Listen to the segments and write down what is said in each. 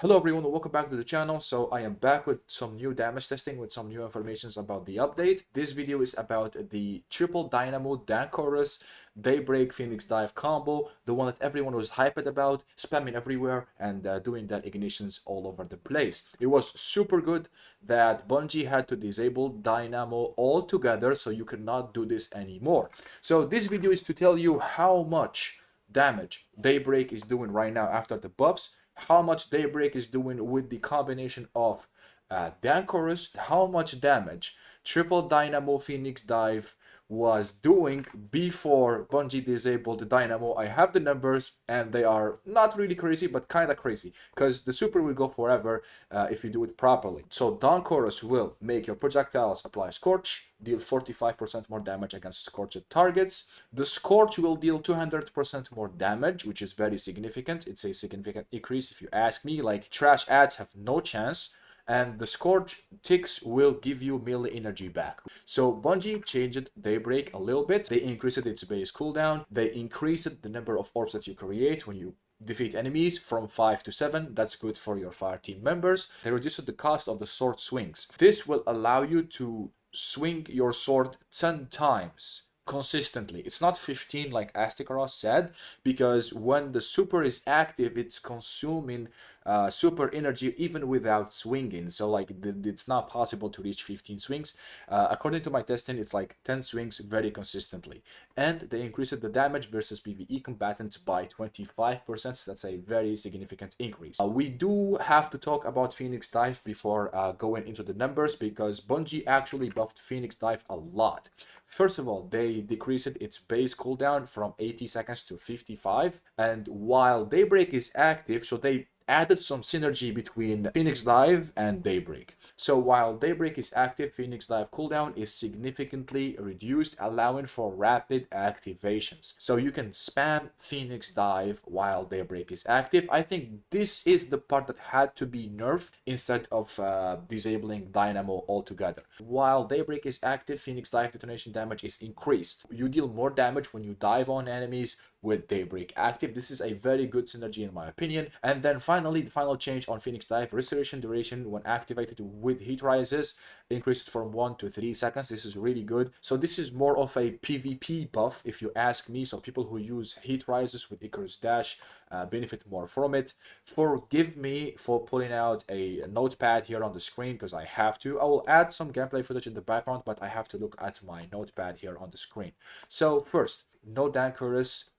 Hello everyone and welcome back to the channel. So I am back with some new damage testing with some new informations about the update. This video is about the triple dynamo Dan Chorus Daybreak Phoenix Dive combo, the one that everyone was hyped about, spamming everywhere and doing that ignitions all over the place. It was super good that Bungie had to disable dynamo altogether, so you cannot do this anymore. So this video is to tell you how much damage Daybreak is doing right now after the buffs, how much Daybreak is doing with the combination of Dan Chorus, how much damage Triple Dynamo Phoenix Dive was doing before Bungie disabled the Dynamo. I have the numbers and they are not really crazy, but kind of crazy because the super will go forever if you do it properly. So Dan Chorus will make your projectiles apply Scorch, deal 45% more damage against scorched targets. The Scorch will deal 200% more damage, which is very significant. It's a significant increase if you ask me. Like, trash ads have no chance. And the Scorch ticks will give you melee energy back. So Bungie changed Daybreak a little bit. They increased its base cooldown. They increased the number of orbs that you create when you defeat enemies from 5 to 7. That's good for your fire team members. They reduced the cost of the sword swings. This will allow you to swing your sword 10 times consistently. It's not 15 like Astikaros said, because when the super is active, it's consuming super energy even without swinging. So like it's not possible to reach 15 swings. According to my testing, it's like 10 swings very consistently. And they increased the damage versus PvE combatants by 25%. That's a very significant increase. We do have to talk about Phoenix Dive before going into the numbers, because Bungie actually buffed Phoenix Dive a lot. First of all, they decreased its base cooldown from 80 seconds to 55. And while Daybreak is active, so they added some synergy between Phoenix Dive and Daybreak. So while Daybreak is active, Phoenix Dive cooldown is significantly reduced, allowing for rapid activations. So you can spam Phoenix Dive while Daybreak is active. I think this is the part that had to be nerfed instead of disabling Dynamo altogether. While Daybreak is active, Phoenix Dive detonation damage is increased. You deal more damage when you dive on enemies with Daybreak active. This is a very good synergy in my opinion. And then finally, the final change on Phoenix Dive, restoration duration when activated with heat rises increased from 1 to 3 seconds. This is really good. So this is more of a PvP buff if you ask me. So people who use heat rises with Icarus Dash benefit more from it. Forgive me for pulling out a notepad here on the screen because I have to. I will add some gameplay footage in the background, but I have to look at my notepad here on the screen. So first, no Dan Chorus.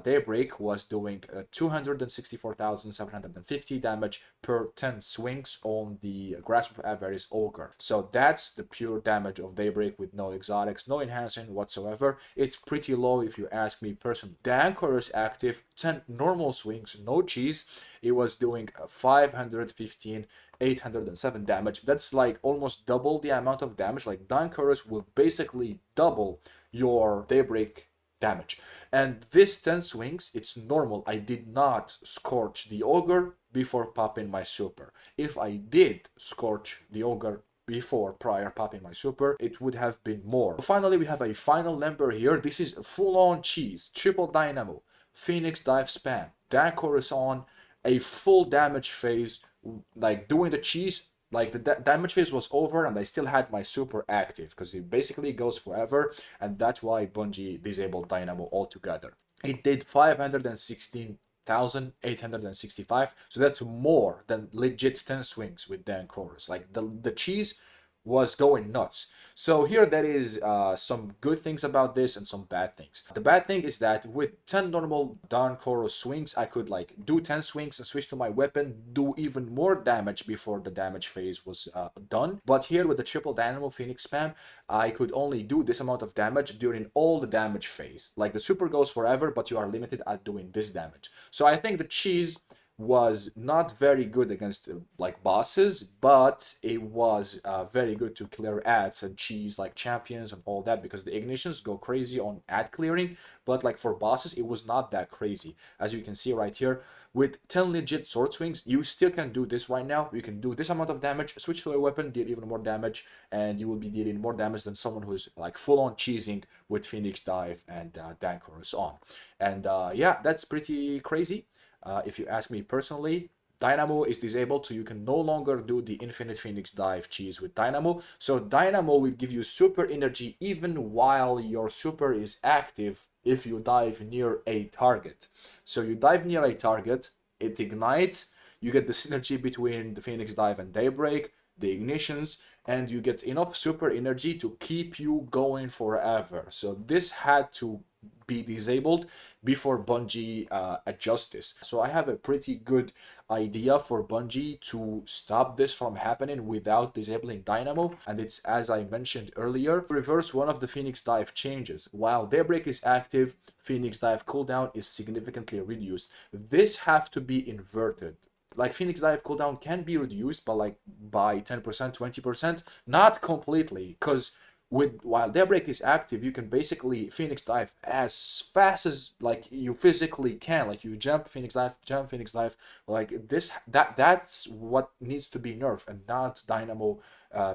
Daybreak was doing 264,750 damage per 10 swings on the Grasp of Avarice Ogre. So that's the pure damage of Daybreak with no exotics, no enhancing whatsoever. It's pretty low if you ask me personally. Dan Chorus active, 10 normal swings, no cheese. It was doing 515 807 damage. That's like almost double the amount of damage. Like, Dan Chorus will basically double your Daybreak damage. And this 10 swings, it's normal. I did not scorch the ogre before popping my super. If I did scorch the ogre before prior popping my super, it would have been more. Finally, we have a final number here. This is full-on cheese, triple dynamo, Phoenix Dive spam, Dan Chorus on a full damage phase, like doing the cheese. Like, the damage phase was over and I still had my super active because it basically goes forever, and that's why Bungie disabled Dynamo altogether. It did 516,865, so that's more than legit 10 swings with Dan Chorus. Like, the cheese was going nuts. So here there is some good things about this and some bad things. The bad thing is that with 10 normal Dan Chorus swings, I could like do 10 swings and switch to my weapon, do even more damage before the damage phase was done. But here with the triple dynamo Phoenix spam, I could only do this amount of damage during all the damage phase. Like, the super goes forever, but you are limited at doing this damage. So I think the cheese was not very good against like bosses, but it was very good to clear ads and cheese like champions and all that, because the ignitions go crazy on ad clearing, but like for bosses it was not that crazy. As you can see right here, with 10 legit sword swings, you still can do this right now. You can do this amount of damage, switch to a weapon, deal even more damage, and you will be dealing more damage than someone who's like full-on cheesing with Phoenix Dive and Dan Chorus on. And yeah, that's pretty crazy. If you ask me personally, Dynamo is disabled, so you can no longer do the infinite phoenix dive cheese with Dynamo. So Dynamo will give you super energy even while your super is active if you dive near a target. So you dive near a target, it ignites, you get the synergy between the Phoenix Dive and Daybreak, the ignitions, and you get enough super energy to keep you going forever. So this had to be disabled before Bungie adjusts this. So I have a pretty good idea for Bungie to stop this from happening without disabling Dynamo, and it's, as I mentioned earlier, reverse one of the Phoenix Dive changes. While Daybreak is active, Phoenix Dive cooldown is significantly reduced. This have to be inverted. Like Phoenix Dive cooldown can be reduced by like by 10%, 20%, not completely, because while Daybreak is active, you can basically Phoenix Dive as fast as like you physically can. Like you jump Phoenix Dive, like this. That's what needs to be nerfed, and not Dynamo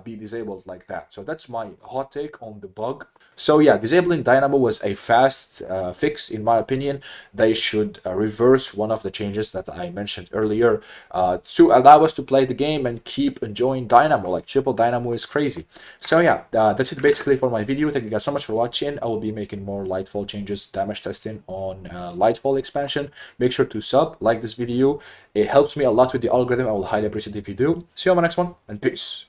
be disabled like that. So that's my hot take on the bug. So yeah, disabling Dynamo was a fast fix in my opinion. They should reverse one of the changes that I mentioned earlier to allow us to play the game and keep enjoying Dynamo. Like triple Dynamo is crazy. So yeah, that's it basically for my video. Thank you guys so much for watching. I will be making more Lightfall changes, damage testing on Lightfall expansion. Make sure to like this video. It helps me a lot with the algorithm. I will highly appreciate it if you do. See you on my next one, and peace.